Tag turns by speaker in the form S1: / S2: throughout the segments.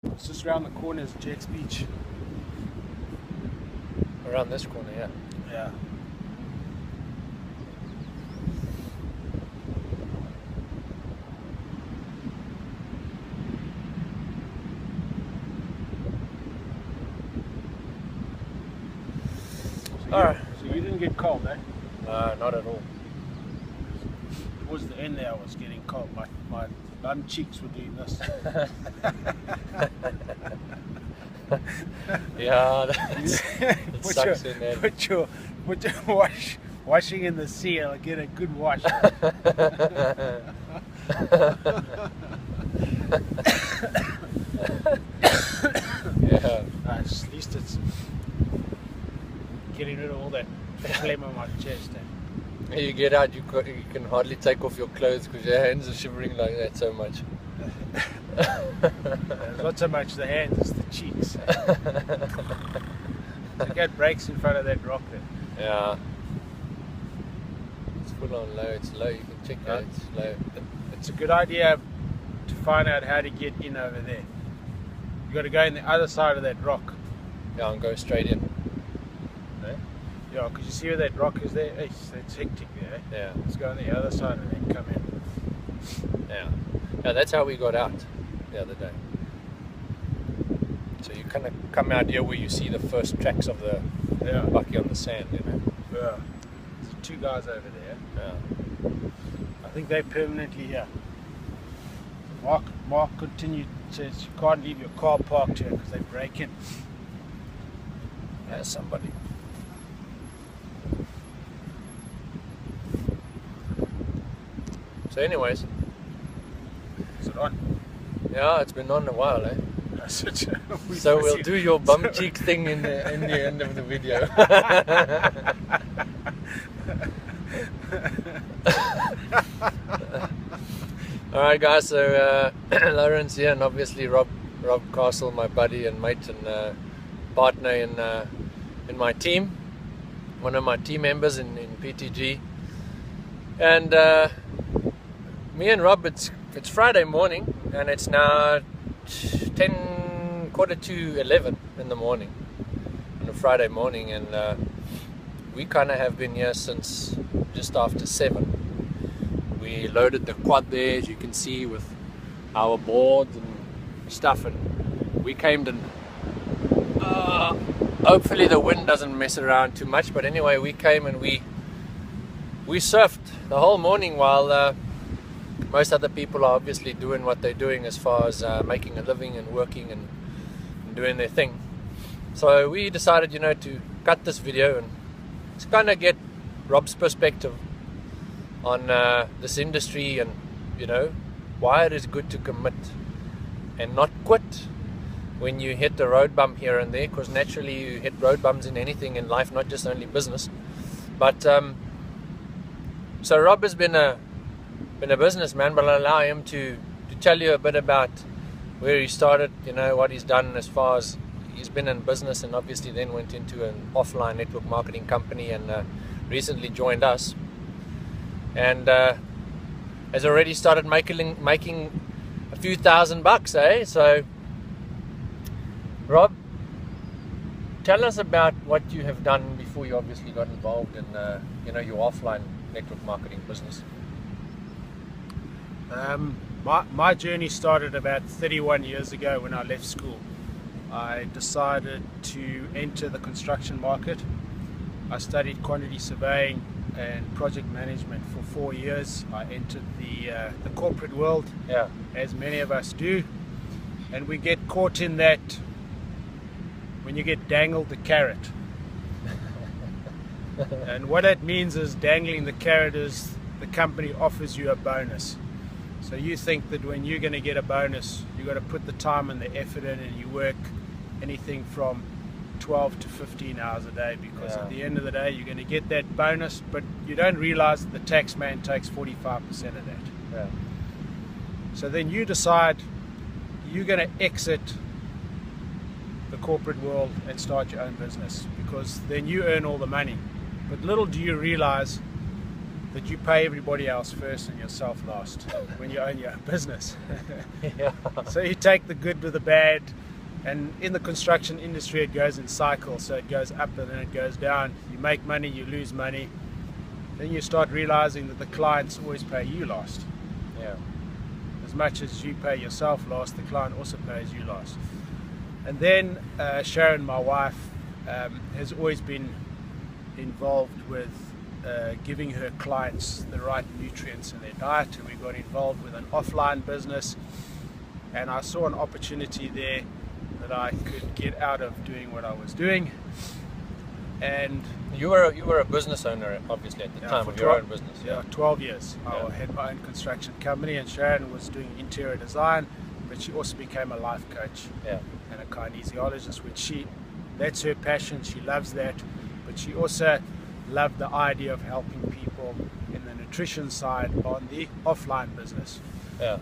S1: It's just around the corner is Jack's Beach.
S2: Around this corner, yeah.
S1: Yeah.
S2: Alright.
S1: So you didn't get cold, eh?
S2: No, not at all.
S1: Towards the end there I was getting cold. My bum cheeks were doing this.
S2: Yeah, it sucks in there.
S1: Put your washing in the sea, I'll get a good wash.
S2: Yeah.
S1: At least it's getting rid of all that phlegm on my chest. Eh?
S2: You get out, you can hardly take off your clothes because your hands are shivering like that so much.
S1: It's not so much the hands, it's the cheeks. So get brakes in front of that rock there.
S2: Yeah. It's full on low, it's low, you can check that, it's low.
S1: It's a good idea to find out how to get in over there. You got to go in the other side of that rock.
S2: Yeah, and go straight in. Eh?
S1: Yeah, because you see where that rock is there? It's hectic there. Eh?
S2: Yeah.
S1: Let's go on the other side and then come in.
S2: Yeah. Yeah, that's how we got out the other day. So you kind of come out here where you see the first tracks of the bucky on the sand, you know.
S1: Yeah. There's two guys over there.
S2: Yeah.
S1: I think they're permanently here. Mark continued, says you can't leave your car parked here because they break in.
S2: There's somebody. So anyways.
S1: Is it on?
S2: Yeah, it's been on a while, eh? So we'll do your bum cheek thing in the end of the video. Alright guys, so Lawrence here, and obviously Rob Castle, my buddy and mate and partner in my team, one of my team members in PTG. And me and Rob, it's Friday morning and it's now quarter to 11 in the morning on a Friday morning, and we kind of have been here since just after 7. We loaded the quad there, as you can see, with our boards and stuff, and we came and hopefully the wind doesn't mess around too much, but anyway, we came and we surfed the whole morning while most other people are obviously doing what they're doing as far as making a living and working and doing their thing. So we decided, you know, to cut this video and to kind of get Rob's perspective on this industry, and you know, why it is good to commit and not quit when you hit the road bump here and there, because naturally you hit road bumps in anything in life, not just only business. But so Rob has been a businessman, but I'll allow him to tell you a bit about where he started, you know, what he's done as far as he's been in business, and obviously then went into an offline network marketing company and recently joined us, and has already started making a few $1,000, eh? So Rob, tell us about what you have done before you obviously got involved in you know, your offline network marketing business.
S1: My journey started about 31 years ago when I left school. I decided to enter the construction market. I studied quantity surveying and project management for 4 years. I entered the corporate world,
S2: Yeah.
S1: as many of us do, and we get caught in that when you get dangled the carrot. And what that means is, dangling the carrot is the company offers you a bonus. So you think that when you're going to get a bonus, you've got to put the time and the effort in, and you work anything from 12 to 15 hours a day, because at the end of the day you're going to get that bonus, but you don't realize that the tax man takes 45% of that.
S2: Yeah.
S1: So then you decide you're going to exit the corporate world and start your own business, because then you earn all the money. But little do you realize that you pay everybody else first and yourself last when you own your own business.
S2: Yeah.
S1: So you take the good with the bad, and in the construction industry it goes in cycles, so it goes up and then it goes down. You make money, you lose money, then you start realizing that the clients always pay you last.
S2: Yeah.
S1: As much as you pay yourself last, the client also pays you last. And then Sharon, my wife, has always been involved with giving her clients the right nutrients in their diet, and we got involved with an offline business, and I saw an opportunity there that I could get out of doing what I was doing. And
S2: you were a business owner, obviously, at the time of your own business.
S1: Yeah, 12 years. I had my own construction company, and Sharon was doing interior design, but she also became a life coach and a kinesiologist, which that's her passion. She loves that, but she also loved the idea of helping people in the nutrition side on the offline business.
S2: Yeah.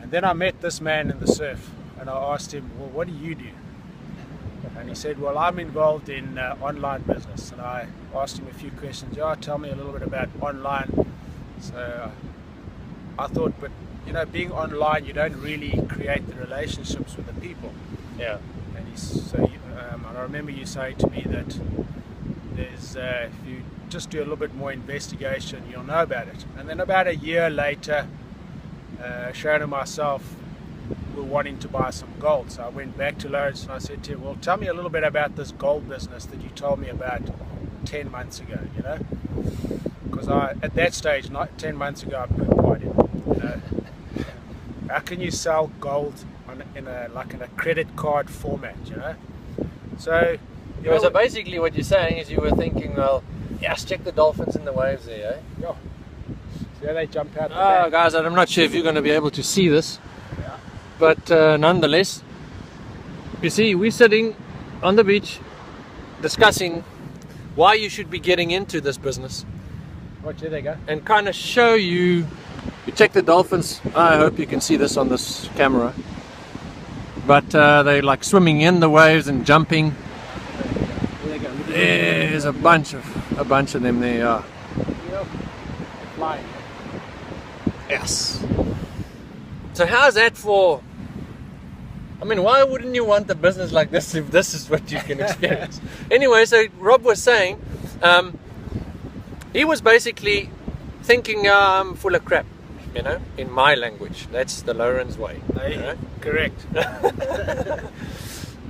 S1: And then I met this man in the surf, and I asked him, well, what do you do? And he said, well, I'm involved in online business. And I asked him a few questions. Tell me a little bit about online. So I thought, but being online, you don't really create the relationships with the people.
S2: Yeah.
S1: And and I remember you saying to me that there's if you just do a little bit more investigation, you'll know about it. And then about a year later, Sharon and myself were wanting to buy some gold. So I went back to Lawrence and I said to him, well, tell me a little bit about this gold business that you told me about 10 months ago, because at that stage, not 10 months ago, I poo-pooed it. How can you sell gold in a credit card format, So
S2: so basically what you're saying is you were thinking, well, yes, check the dolphins in the waves there, eh?
S1: Yeah. See how they jump out the
S2: Oh,
S1: back?
S2: guys, I'm not sure if you're going to be able to see this, but nonetheless, you see, we're sitting on the beach discussing why you should be getting into this business.
S1: Right, there they go.
S2: And kind of show you check the dolphins. I hope you can see this on this camera, but they're like swimming in the waves and jumping.
S1: There they go.
S2: There's a bunch of them there.
S1: Yep. They're flying.
S2: Yes. So how's that for? I mean, why wouldn't you want a business like this if this is what you can experience? Anyway, so Rob was saying, he was basically thinking, I'm full of crap, in my language. That's the Lawrence way.
S1: Right? Correct.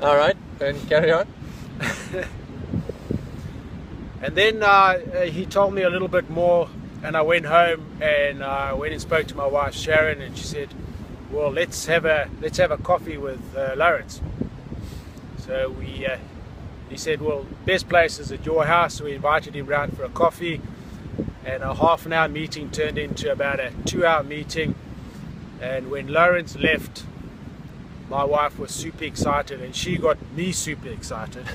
S2: All right, and carry on.
S1: And then he told me a little bit more, and I went home and I went and spoke to my wife Sharon, and she said, well, let's have a coffee with Lawrence. So he said, well, best place is at your house. So we invited him round for a coffee, and a half an hour meeting turned into about a 2-hour meeting. And when Lawrence left, my wife was super excited, and she got me super excited.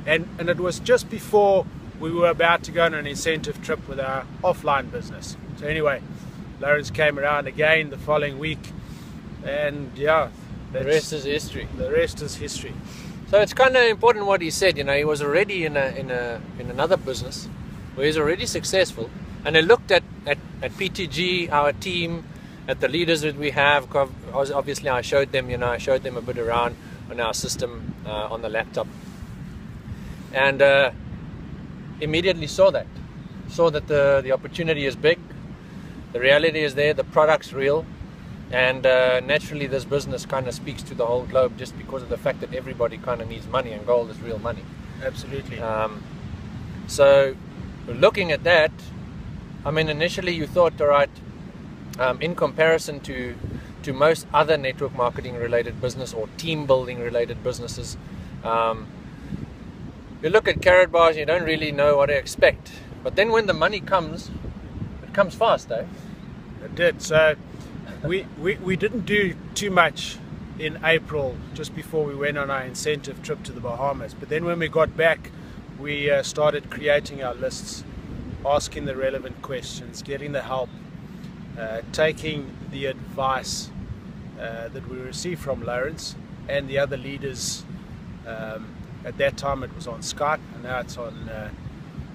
S1: and it was just before we were about to go on an incentive trip with our offline business. So anyway, Lawrence came around again the following week, and the
S2: rest is history.
S1: The rest is history.
S2: So it's kind of important what he said. He was already in another business where he's already successful, and I looked at PTG, our team, at the leaders that we have. Obviously, I showed them a bit around on our system on the laptop, and immediately saw that the opportunity is big. The reality is there, the product's real, and naturally this business kind of speaks to the whole globe just because of the fact that everybody kind of needs money, and gold is real money.
S1: Absolutely.
S2: So looking at that, I mean, initially you thought, all right, in comparison to most other network marketing related business or team building related businesses, you look at carrot bars, you don't really know what to expect. But then when the money comes, it comes fast, eh?
S1: It did. So we didn't do too much in April, just before we went on our incentive trip to the Bahamas. But then when we got back, we started creating our lists, asking the relevant questions, getting the help, taking the advice that we received from Lawrence and the other leaders. At that time it was on Skype, and now it's on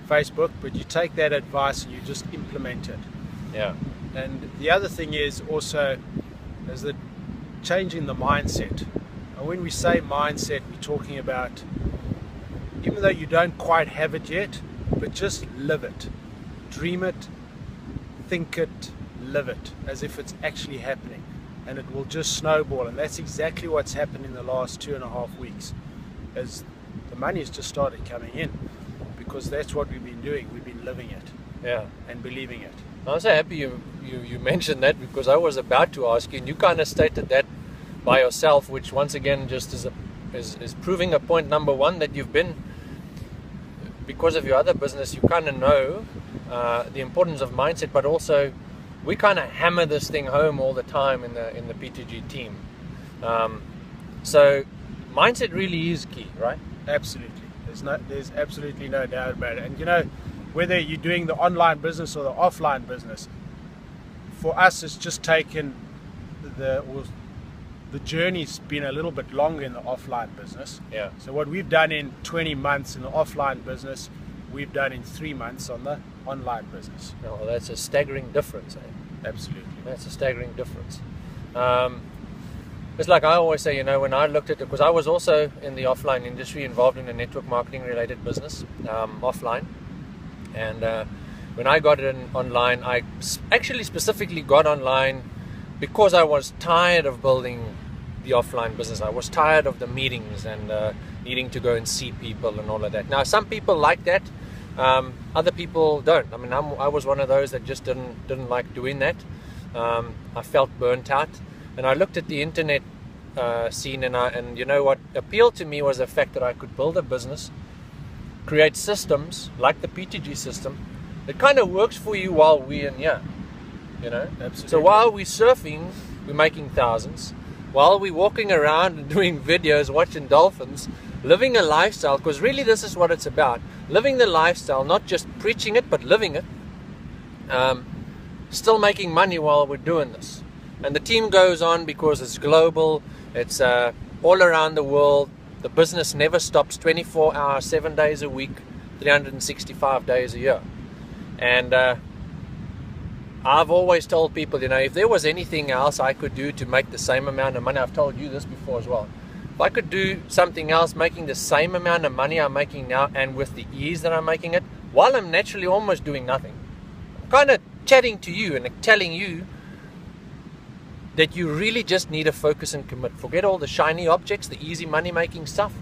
S1: Facebook, but you take that advice and you just implement it.
S2: Yeah.
S1: And the other thing is also is that changing the mindset. And when we say mindset, we're talking about, even though you don't quite have it yet, but just live it, dream it, think it, live it, as if it's actually happening, and it will just snowball. And that's exactly what's happened in the last 2.5 weeks, as the money's just started coming in, because that's what we've been doing. We've been living it,
S2: Yeah.
S1: and believing it.
S2: I'm so happy you mentioned that, because I was about to ask you, and you kind of stated that by yourself, which once again just is proving a point number one, that you've been, because of your other business, you kind of know the importance of mindset, but also we kind of hammer this thing home all the time in the PTG team. So mindset really is key, right?
S1: Absolutely. There's absolutely no doubt about it. And you know, whether you're doing the online business or the offline business, for us it's just taken the journey's been a little bit longer in the offline business.
S2: Yeah.
S1: So what we've done in 20 months in the offline business, we've done in 3 months on the online business.
S2: Well, that's a staggering difference, eh?
S1: Absolutely.
S2: That's a staggering difference. It's like I always say, you know, when I looked at it, because I was also in the offline industry, involved in a network marketing related business, offline. And when I got it online, I actually specifically got online because I was tired of building the offline business. I was tired of the meetings and needing to go and see people and all of that. Now, some people like that. Other people don't. I mean, I was one of those that just didn't like doing that. I felt burnt out, and I looked at the internet scene, and you know what appealed to me was the fact that I could build a business, create systems like the PTG system that kind of works for you while we're in here. You know,
S1: Absolutely.
S2: So while we're surfing, we're making thousands. While we're walking around and doing videos, watching dolphins, living a lifestyle, because really this is what it's about. Living the lifestyle, not just preaching it, but living it. Still making money while we're doing this. And the team goes on because it's global. It's all around the world. The business never stops, 24 hours, 7 days a week, 365 days a year. And I've always told people, you know, if there was anything else I could do to make the same amount of money, I've told you this before as well. If I could do something else making the same amount of money I'm making now, and with the ease that I'm making it, while I'm naturally almost doing nothing, I'm kind of chatting to you and telling you that you really just need to focus and commit. Forget all the shiny objects, the easy money making stuff,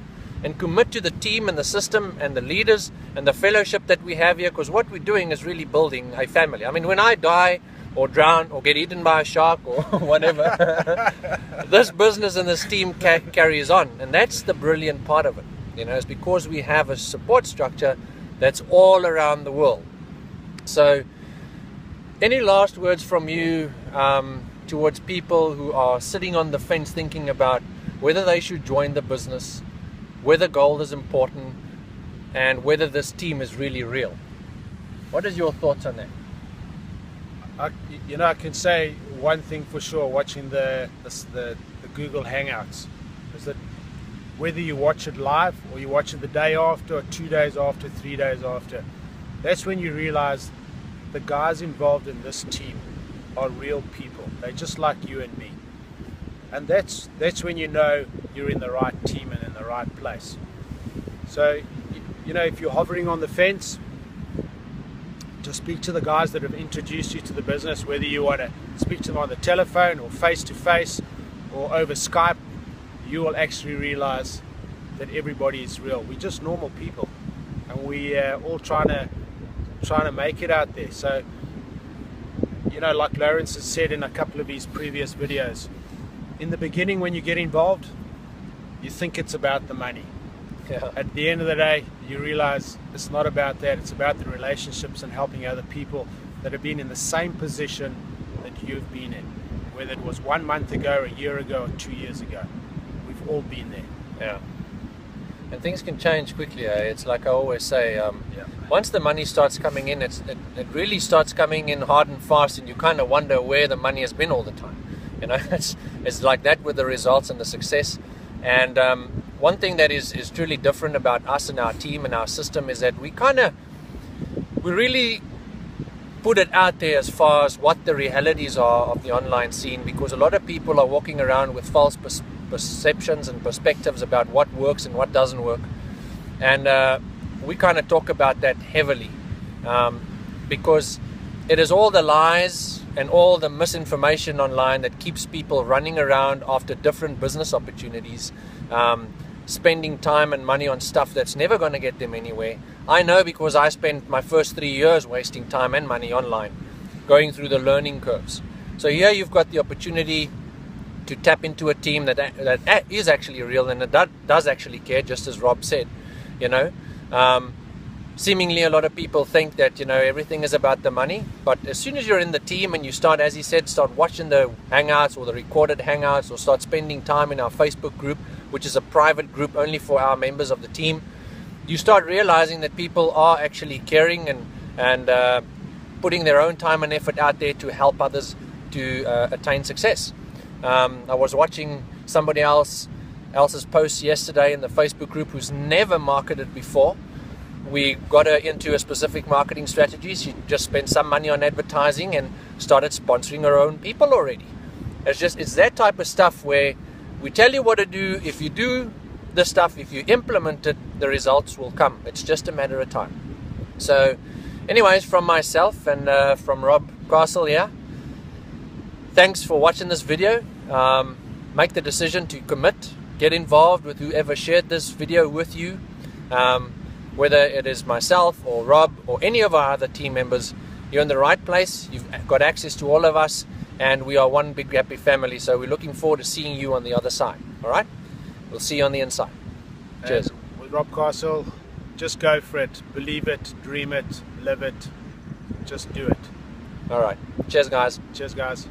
S2: and commit to the team and the system and the leaders and the fellowship that we have here, because what we're doing is really building a family. I mean, when I die or drown or get eaten by a shark or whatever, this business and this team carries on. And that's the brilliant part of it. You know, it's because we have a support structure that's all around the world. So any last words from you towards people who are sitting on the fence thinking about whether they should join the business, whether gold is important, and whether this team is really real? What is your thoughts on that?
S1: I can say one thing for sure, watching the Google Hangouts, is that whether you watch it live or you watch it the day after or 2 days after, 3 days after, that's when you realize the guys involved in this team are real people. They're just like you and me. And that's when you know you're in the right team and in the right place. So, you know, if you're hovering on the fence, to speak to the guys that have introduced you to the business, whether you want to speak to them on the telephone or face to face or over Skype, you will actually realize that everybody is real. We're just normal people, and we all trying to make it out there. So, you know, like Lawrence has said in a couple of his previous videos, in the beginning when you get involved, you think it's about the money.
S2: Yeah.
S1: At the end of the day, you realize it's not about that. It's about the relationships and helping other people that have been in the same position that you've been in, whether it was 1 month ago, a year ago, or 2 years ago. We've all been there.
S2: Yeah. And things can change quickly. It's like I always say, once the money starts coming in, it really starts coming in hard and fast, and you kind of wonder where the money has been all the time. You know, it's like that with the results and the success. And one thing that is truly different about us and our team and our system is that we kind of we really put it out there as far as what the realities are of the online scene, because a lot of people are walking around with false perceptions and perspectives about what works and what doesn't work. And we kind of talk about that heavily, because it is all the lies and all the misinformation online that keeps people running around after different business opportunities, spending time and money on stuff that's never going to get them anywhere. I know, because I spent my first 3 years wasting time and money online, going through the learning curves. So here you've got the opportunity to tap into a team that is actually real and that does actually care, just as Rob said. You know, seemingly a lot of people think that, you know, everything is about the money, but as soon as you're in the team and you start, as he said, start watching the hangouts or the recorded hangouts, or start spending time in our Facebook group, which is a private group only for our members of the team, you start realizing that people are actually caring and putting their own time and effort out there to help others to attain success. I was watching somebody else's post yesterday in the Facebook group who's never marketed before. We got her into a specific marketing strategy. She just spent some money on advertising and started sponsoring her own people already. It's that type of stuff where we tell you what to do. If you do the stuff, if you implement it, the results will come. It's just a matter of time. So anyways, from myself and from Rob Castle here, thanks for watching this video. Make the decision to commit. Get involved with whoever shared this video with you, whether it is myself or Rob or any of our other team members. You're in the right place. You've got access to all of us, and we are one big happy family. So we're looking forward to seeing you on the other side. All right, we'll see you on the inside. Cheers.
S1: And with Rob Castle, just go for it. Believe it, dream it, live it. Just do it.
S2: All right. Cheers, guys.
S1: Cheers, guys.